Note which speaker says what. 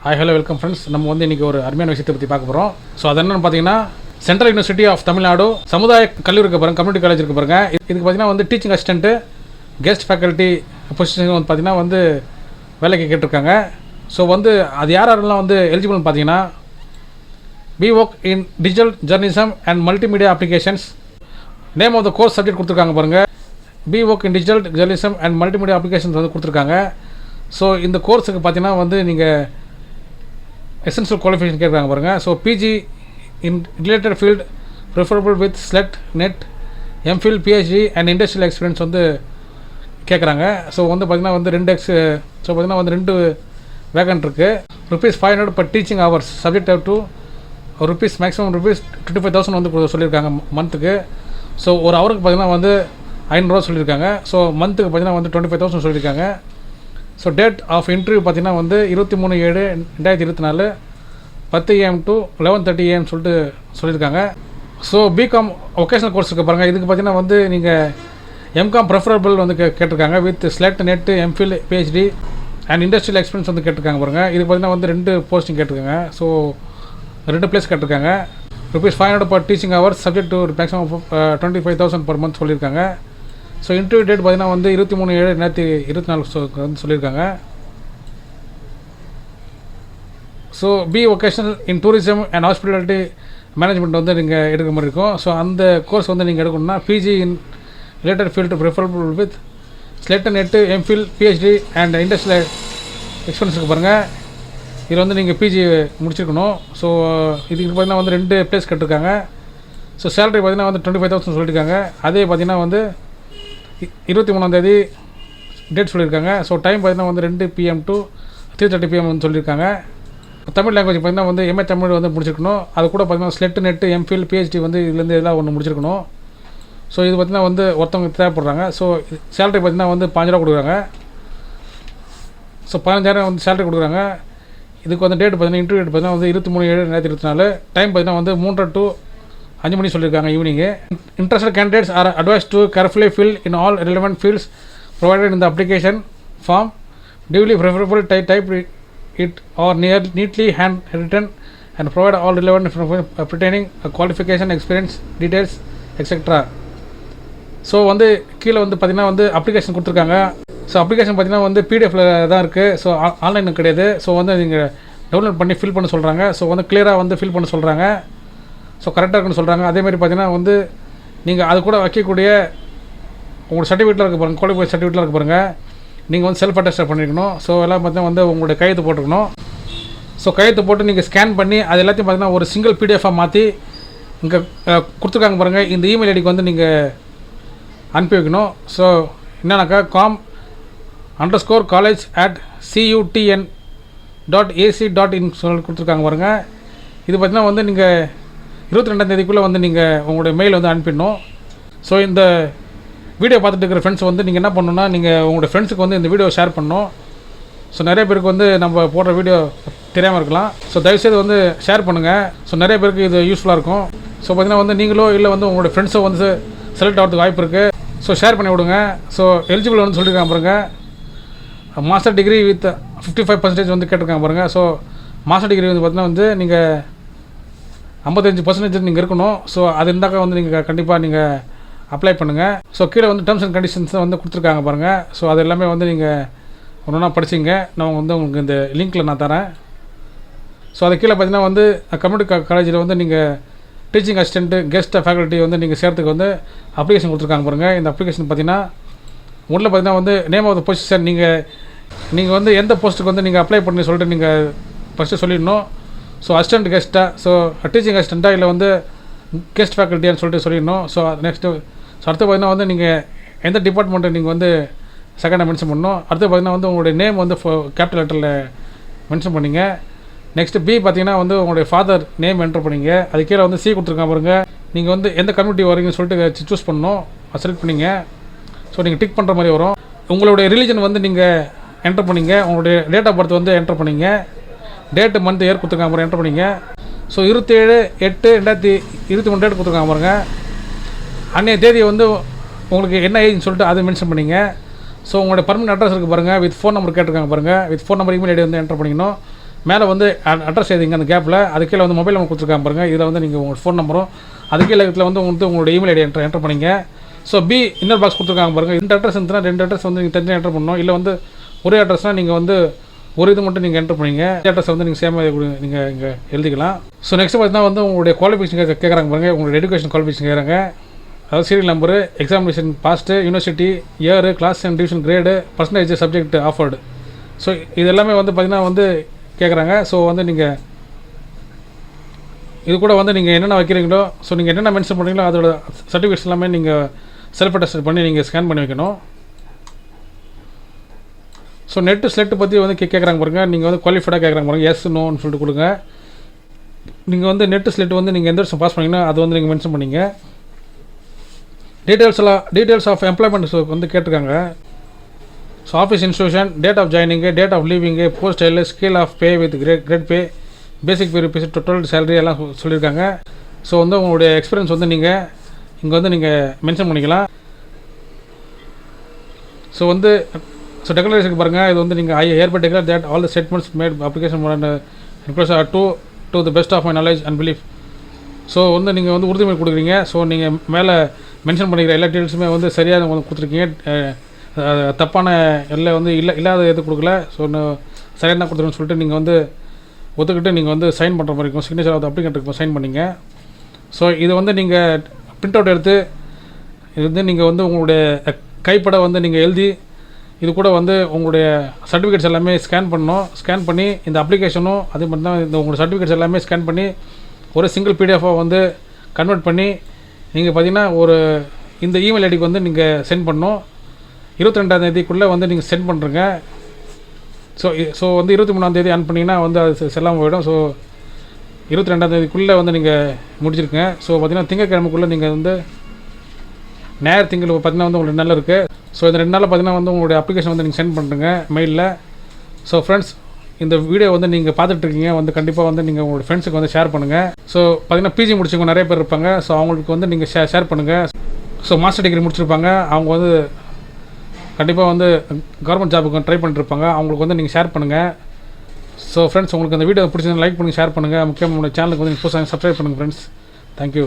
Speaker 1: Hi hello welcome friends. நம்ம வந்து இன்றைக்கி ஒரு அருமையான விஷயத்தை பற்றி பார்க்க போகிறோம். ஸோ அது என்னென்னு பார்த்தீங்கன்னா, சென்ட்ரல் யூனிவர்சிட்டி ஆஃப் தமிழ்நாடு சமுதாய கல்லூரி இருக்க பாருங்க, கம்யூனிட்டி காலேஜ் இருக்க பாருங்க. இதுக்கு பார்த்தீங்கன்னா வந்து teaching assistant guest faculty position வந்து பார்த்தீங்கன்னா வந்து வேலைக்கு கேட்டிருக்காங்க. ஸோ வந்து அது யாரெல்லாம் வந்து எலிஜிபிள்னு பார்த்தீங்கன்னா, B voc in digital journalism and multimedia applications. Name of the course subject கொடுத்துருக்காங்க பாருங்கள். B voc in digital journalism and multimedia applications வந்து கொடுத்துருக்காங்க. ஸோ இந்த கோர்ஸுக்கு பார்த்தீங்கன்னா வந்து நீங்கள் எசென்ஷியல் குவாலிஃபிகேஷன் கேட்குறாங்க பாருங்கள். So PG in related field preferable with SLET NET MPhil PhD and industrial experience வந்து கேட்குறாங்க. ஸோ வந்து பார்த்திங்கன்னா வந்து 2 வேகன்ட் இருக்குது. ₹500 per teaching hours subject to maximum ₹25,000 வந்து சொல்லியிருக்காங்க மந்த்துக்கு. ஸோ ஒரு ஹவருக்கு பார்த்திங்கன்னா வந்து ₹500 சொல்லியிருக்காங்க. ஸோ மந்த்துக்கு பார்த்திங்கன்னா வந்து ₹25,000 சொல்லியிருக்காங்க. ஸோ டேட் ஆஃப் இன்டர்வியூ பார்த்தீங்கன்னா வந்து 23/7/2024 10 AM to 11:30 AM சொல்லியிருக்காங்க. ஸோ பிகாம் ஒகேஷனல் கோர்ஸ் இருக்க பாருங்கள். இதுக்கு பார்த்தீங்கன்னா வந்து நீங்கள் எம்காம் ப்ரெஃபரபிள் வந்து கேட்டிருக்காங்க with SLET NET MPhil PhD and industrial experience வந்து கேட்டிருக்காங்க பாருங்கள். இதுக்கு பார்த்தீங்கன்னா வந்து 2 போஸ்டிங் கேட்டிருக்காங்க. ஸோ 2 பிளேஸ் கேட்டிருக்காங்க. ₹500 per teaching hours subject to maximum $25,000 per month சொல்லியிருக்காங்க. ஸோ இன்டர்வியூ டேட் பார்த்தீங்கன்னா வந்து 23/7/2024 வந்து சொல்லியிருக்காங்க. So B vocational in tourism and hospitality management வந்து நீங்கள் எடுக்கிற மாதிரி இருக்கும். ஸோ அந்த கோர்ஸ் வந்து நீங்கள் எடுக்கணும்னா PG in related field preferable with SLET NET MPhil PhD and industrial experience இருக்கு பாருங்கள். இதில் வந்து நீங்கள் பிஜி முடிச்சிருக்கணும். ஸோ இதுக்கு பார்த்தீங்கன்னா வந்து 2 பிளேஸ் கேட்டிருக்காங்க. ஸோ சேலரி பார்த்தீங்கன்னா வந்து $25,000 சொல்லியிருக்காங்க. அதே பார்த்தீங்கன்னா வந்து 23ஆம் டேட் சொல்லியிருக்காங்க. ஸோ டைம் பார்த்தீங்கன்னா வந்து 2 PM to 3:30 PM வந்து சொல்லியிருக்காங்க. தமிழ் லாங்குவேஜ் பார்த்தீங்கன்னா வந்து எம்ஏ தமிழ் வந்து முடிச்சிருக்கணும். அது கூட பார்த்தீங்கன்னா செலக்ட் நெட்டு எம்ஃபில் பிஹெச்டி வந்து இதுலேருந்து எல்லாம் ஒன்று முடிச்சிருக்கணும். ஸோ இது பார்த்தீங்கன்னா வந்து ஒருத்தவங்க தேவைப்படுறாங்க. ஸோ சேலரி பார்த்தீங்கன்னா வந்து ₹5,000 கொடுக்குறாங்க. ஸோ 15,000 வந்து சேலரி கொடுக்குறாங்க. இதுக்கு வந்து டேட் பார்த்தீங்கன்னா இன்டர்வியூ டேட் பார்த்தீங்கன்னா வந்து 23/7/2024 டைம் பார்த்தீங்கன்னா வந்து 3 to 5 மணி சொல்லியிருக்காங்க evening. Interested candidates are advise to carefully fill in all relevant fields provided in the application form duly preferable type it or neatly handwritten and provide all relevant pertaining qualification experience details etcetera. So வந்து கீழே வந்து பார்த்திங்கன்னா வந்து application கொடுத்துருக்காங்க. So application பார்த்திங்கன்னா வந்து பிடிஎஃப்ல தான் இருக்குது. ஸோ ஆன்லைன் கிடையாது. ஸோ வந்து நீங்கள் டவுன்லோட் பண்ணி ஃபில் பண்ண சொல்கிறாங்க. ஸோ வந்து கிளியராக வந்து ஃபில் பண்ண சொல்கிறாங்க. ஸோ கரெக்டாக இருக்குன்னு சொல்கிறாங்க. அதேமாதிரி பார்த்தீங்கன்னா வந்து நீங்கள் அது கூட வைக்கக்கூடிய உங்களோட சர்டிஃபிகேட்டில் இருக்க பாருங்கள், குவாலிஃபை சர்டிஃபிகேட்டில் இருக்க பாருங்கள். நீங்கள் வந்து செல்ஃப் அட்டஸ்ட் பண்ணிக்கணும். ஸோ எல்லாம் பார்த்தீங்கன்னா வந்து உங்களுடைய கையெழுத்து போட்டுக்கணும். ஸோ கையெழுத்து போட்டு நீங்கள் ஸ்கேன் பண்ணி அது எல்லாத்தையும் பார்த்தீங்கன்னா ஒரு சிங்கிள் பிடிஎஃபாக மாற்றி இங்கே கொடுத்துருக்காங்க பாருங்கள். இந்த இமெயில் ஐடிக்கு வந்து நீங்கள் அனுப்பி வைக்கணும். ஸோ என்னன்னாக்கா com_college@cutn.ac.in சொல்லி கொடுத்துருக்காங்க பாருங்கள். இது பார்த்தீங்கன்னா வந்து நீங்கள் 22ஆம் வந்து நீங்கள் உங்களுடைய மெயில் வந்து அனுப்பிடணும். ஸோ இந்த வீடியோ பார்த்துட்டு இருக்கிற ஃப்ரெண்ட்ஸ் வந்து நீங்கள் என்ன பண்ணணுன்னா, நீங்கள் உங்களுடைய ஃப்ரெண்ட்ஸுக்கு வந்து இந்த வீடியோ ஷேர் பண்ணணும். ஸோ நிறைய பேருக்கு வந்து நம்ம போடுற வீடியோ தெரியாமல் இருக்கலாம். ஸோ தயவுசெய்து வந்து ஷேர் பண்ணுங்கள். ஸோ நிறைய பேருக்கு இது யூஸ்ஃபுல்லாக இருக்கும். ஸோ பார்த்தீங்கன்னா வந்து நீங்களோ இல்லை வந்து உங்களுடைய ஃப்ரெண்ட்ஸோ வந்து செலக்ட் ஆகிறதுக்கு வாய்ப்பு இருக்குது. ஸோ ஷேர் பண்ணி விடுங்க. ஸோ எலிஜிபிள் வந்து சொல்லியிருக்காங்க பாருங்கள். மாஸ்டர் டிகிரி வித் 55% வந்து கேட்டிருக்காங்க பாருங்கள். ஸோ மாஸ்டர் டிகிரி வந்து பார்த்தீங்கன்னா வந்து நீங்கள் 55% நீங்கள் இருக்கணும். ஸோ அது இருந்தாக்க வந்து நீங்கள் கண்டிப்பாக நீங்கள் அப்ளை பண்ணுங்கள். ஸோ கீழே வந்து டேர்ம்ஸ் அண்ட் கண்டிஷன்ஸை வந்து கொடுத்துருக்காங்க பாருங்கள். ஸோ அது எல்லாமே வந்து நீங்கள் ஒன்றா படிச்சிங்க. நான் வந்து உங்களுக்கு இந்த லிங்க்கில் நான் தரேன். ஸோ அது கீழே பார்த்தீங்கன்னா வந்து கம்யூனிட்டி காலேஜில் வந்து நீங்கள் டீச்சிங் அசிஸ்டன்ட்டு கெஸ்ட் ஃபேக்கல்ட்டி வந்து நீங்கள் சேர்த்துக்கு வந்து அப்ளிகேஷன் கொடுத்துருக்காங்க பாருங்கள். இந்த அப்ளிகேஷன் பார்த்தீங்கன்னா உள்ள பார்த்தீங்கன்னா வந்து நேம் ஆஃப் த பொசிஷன் நீங்கள் வந்து எந்த போஸ்ட்டுக்கு வந்து நீங்கள் அப்ளை பண்ணி சொல்லிட்டு நீங்கள் ஃபஸ்ட்டு சொல்லிடணும். ஸோ அசிஸ்டன்ட் கெஸ்ட்டாக, ஸோ டீச்சிங் அசிஸ்டண்ட்டாக இல்லை வந்து கெஸ்ட் ஃபேக்கல்ட்டியான்னு சொல்லிட்டு சொல்லிடணும். ஸோ நெக்ஸ்ட்டு அடுத்து பார்த்தீங்கன்னா வந்து நீங்கள் எந்த டிபார்ட்மெண்ட்டை நீங்கள் வந்து செகண்டாக மென்ஷன் பண்ணணும். அடுத்து பார்த்தீங்கன்னா வந்து உங்களுடைய நேம் வந்து கேபிட்டல் லெட்டரில் மென்ஷன் பண்ணிங்க. நெக்ஸ்ட்டு பி பார்த்தீங்கன்னா வந்து உங்களுடைய ஃபாதர் நேம் என்டர் பண்ணிங்க. அது கீழே வந்து சி கொடுத்துருக்காங்க பாருங்க. நீங்கள் வந்து எந்த கம்யூனிட்டி வரீங்கன்னு சொல்லிட்டு சூஸ் பண்ணணும். செலக்ட் பண்ணிங்க. ஸோ நீங்கள் டிக் பண்ணுற மாதிரி வரும். உங்களுடைய ரிலீஜன் வந்து நீங்கள் என்டர் பண்ணிங்க. உங்களுடைய டேட் ஆஃப் பர்த் வந்து என்டர் பண்ணிங்க. டேட்டு மந்த் இயர் கொடுத்துருக்காங்க பாருங்க, என்டர் பண்ணிங்க. ஸோ 27/8/2023 டேட் கொடுத்துருக்காங்க பாருங்க. அன்றைய தேதியை வந்து உங்களுக்கு என்ன ஏஜ்னு சொல்லிட்டு அதை மென்ஷன் பண்ணிங்க. ஸோ உங்களுடைய பர்மனெண்ட் அட்ரஸ் இருக்குது பாருங்கள். வித் ஃபோன் நம்பர் கேட்டிருக்காங்க பாருங்கள். With phone number email ID வந்து என்டர் பண்ணிக்கணும். மேலே வந்து அட்ரஸ் எழுதிங்க அந்த கேப்பில். அது கீழே வந்து மொபைல் நம்பர் கொடுத்துருக்காங்க பாருங்கள். இதில் வந்து நீங்கள் உங்கள் ஃபோன் நம்பரும் அது கீழே இதில் வந்து உங்களோட இமெயில் ஐடி என்டர் பண்ணிங்க. ஸோ பி இன்னர் பாக்ஸ் கொடுத்துருக்காங்க பாருங்கள். 2 அட்ரஸ் இருந்துச்சுன்னா 2 அட்ரஸ் வந்து நீங்கள் தனியாக என்டர் பண்ணணும். இல்லை வந்து ஒரே அட்ரஸ்னால் நீங்கள் வந்து ஒரு இது மட்டும் நீங்கள் என்டர் பண்ணிங்க. அட்ரஸ் வந்து நீங்கள் சேமாக நீங்கள் இங்கே எழுதிக்கலாம். ஸோ நெக்ஸ்ட் பார்த்தீங்கன்னா வந்து உங்களுடைய குவாலிஃபிகேஷன் கேட்குறாங்க பாருங்கள். உங்களுடைய எஜுகேஷன் குவாலிஃபிகேஷன் கேட்குறாங்க. அதாவது serial number, examination passed, university, year, class and division grade, percentage subject offered. So இது எல்லாமே வந்து பார்த்திங்கன்னா வந்து கேட்குறாங்க. ஸோ வந்து நீங்கள் இது கூட வந்து நீங்கள் என்னென்ன வைக்கிறீங்களோ, ஸோ நீங்கள் என்னென்ன மென்ஷன் பண்ணுறீங்களோ அதோட சர்டிஃபிகேட்ஸ் எல்லாமே நீங்கள் செல்ஃப் அட்டஸ்ட் பண்ணி நீங்கள் ஸ்கேன் பண்ணி வைக்கணும். ஸோ நெட்டு செலக்ட் பற்றி வந்து கேட்குறாங்க பாருங்க. நீங்கள் வந்து குவாலிஃபைடாக கேட்குறாங்க பாருங்க. எஸ் நோன்னு சொல்லிட்டு கொடுங்க. நீங்கள் வந்து நெட்டு செலக்ட் வந்து நீங்கள் எந்த வருஷம் பாஸ் பண்ணிங்கன்னா அது வந்து நீங்கள் மென்ஷன் பண்ணிங்க. டீட்டெயில்ஸ் ஆஃப் எம்ப்ளாய்மெண்ட் வந்து கேட்டிருக்காங்க. So office institution, date of joining, date of leaving, post style, scale of pay with grade pay, basic pay rupees, total salary எல்லாம் சொல்லியிருக்காங்க. ஸோ வந்து உங்களுடைய எக்ஸ்பீரியன்ஸ் வந்து நீங்கள் இங்கே வந்து நீங்கள் மென்ஷன் பண்ணிக்கலாம். ஸோ டெக்ளரேஷனுக்கு பாருங்கள். இது வந்து நீங்கள் hereby declare that all the statements made application to the best of my knowledge and belief. So வந்து நீங்கள் வந்து உறுதிமொழி கொடுக்குறீங்க. ஸோ நீங்கள் மேலே மென்ஷன் பண்ணிக்கிற எல்லா டீட்டெயில்ஸுமே வந்து சரியாக வந்து கொடுத்துருக்கீங்க. தப்பான எல்லாம் வந்து இல்லாத எது கொடுக்கல. ஸோ சரியாக தான் கொடுத்துருன்னு சொல்லிட்டு நீங்கள் வந்து ஒத்துக்கிட்டு நீங்கள் வந்து சைன் பண்ணுற மாதிரி இருக்கும். சிக்னேச்சர் ஆஃப் அப்ளிகேண்ட்டுக்கு சைன் பண்ணிங்க. ஸோ இது வந்து நீங்கள் பிரிண்ட் அவுட் எடுத்து இது வந்து நீங்கள் வந்து உங்களுடைய கைப்பட வந்து நீங்கள் எழுதி இது கூட வந்து உங்களுடைய சர்டிஃபிகேட்ஸ் எல்லாமே ஸ்கேன் பண்ணணும். ஸ்கேன் பண்ணி இந்த அப்ளிகேஷனும் அதே மாதிரி தான் இந்த உங்களோட சர்டிஃபிகேட்ஸ் எல்லாமே ஸ்கேன் பண்ணி ஒரு சிங்கிள் பிடிஎஃபாக வந்து கன்வெர்ட் பண்ணி நீங்கள் பார்த்தீங்கன்னா இந்த இமெயில் ஐடிக்கு வந்து நீங்கள் சென்ட் பண்ணணும். 22ஆம் தேதிக்குள்ளே வந்து நீங்கள் சென்ட் பண்ணுறங்க. ஸோ வந்து 23ஆம் தேதி அனுப்புனீங்கன்னா வந்து அது செல்லாமல் போயிடும். ஸோ 22ஆம் தேதிக்குள்ளே வந்து நீங்கள் முடிச்சிருக்கேன். ஸோ பார்த்தீங்கன்னா திங்கட்கிழமைக்குள்ளே நீங்கள் வந்து ஞாயிறு திங்கள் பார்த்தீங்கன்னா வந்து உங்களுக்கு நல்லா இருக்குது. ஸோ இந்த 2 நாளில் பார்த்தீங்கன்னா வந்து உங்களுடைய அப்ளிகேஷன் வந்து நீங்கள் சென்ட் பண்ணுறங்க மெயிலில். ஸோ ஃப்ரெண்ட்ஸ், இந்த வீடியோ வந்து நீங்கள் பார்த்துட்ருக்கீங்க வந்து கண்டிப்பாக வந்து நீங்கள் உங்களோட ஃப்ரெண்ட்ஸுக்கு வந்து ஷேர் பண்ணுங்கள். ஸோ பார்த்தீங்கன்னா பிஜி முடிச்சவங்க நிறைய பேர் இருப்பாங்க. ஸோ அவங்களுக்கு வந்து நீங்கள் ஷேர் பண்ணுங்கள். ஸோ மாஸ்டர் டிகிரி முடிச்சிருப்பாங்க. அவங்க வந்து கண்டிப்பாக வந்து கவர்மெண்ட் ஜாபுக்கு ட்ரை பண்ணிட்டுருப்பாங்க. அவங்களுக்கு வந்து நீங்கள் ஷேர் பண்ணுங்கள். ஸோ ஃப்ரெண்ட்ஸ், உங்களுக்கு அந்த வீடியோ பிடிச்சிருந்தா லைக் பண்ணுங்கள், ஷேர் பண்ணுங்கள். முக்கியமாக உங்களோட சேனலுக்கு வந்து நீங்கள் புதுசாக சப்ஸ்கிரைப் பண்ணுங்கள் ஃப்ரெண்ட்ஸ். தேங்க்யூ.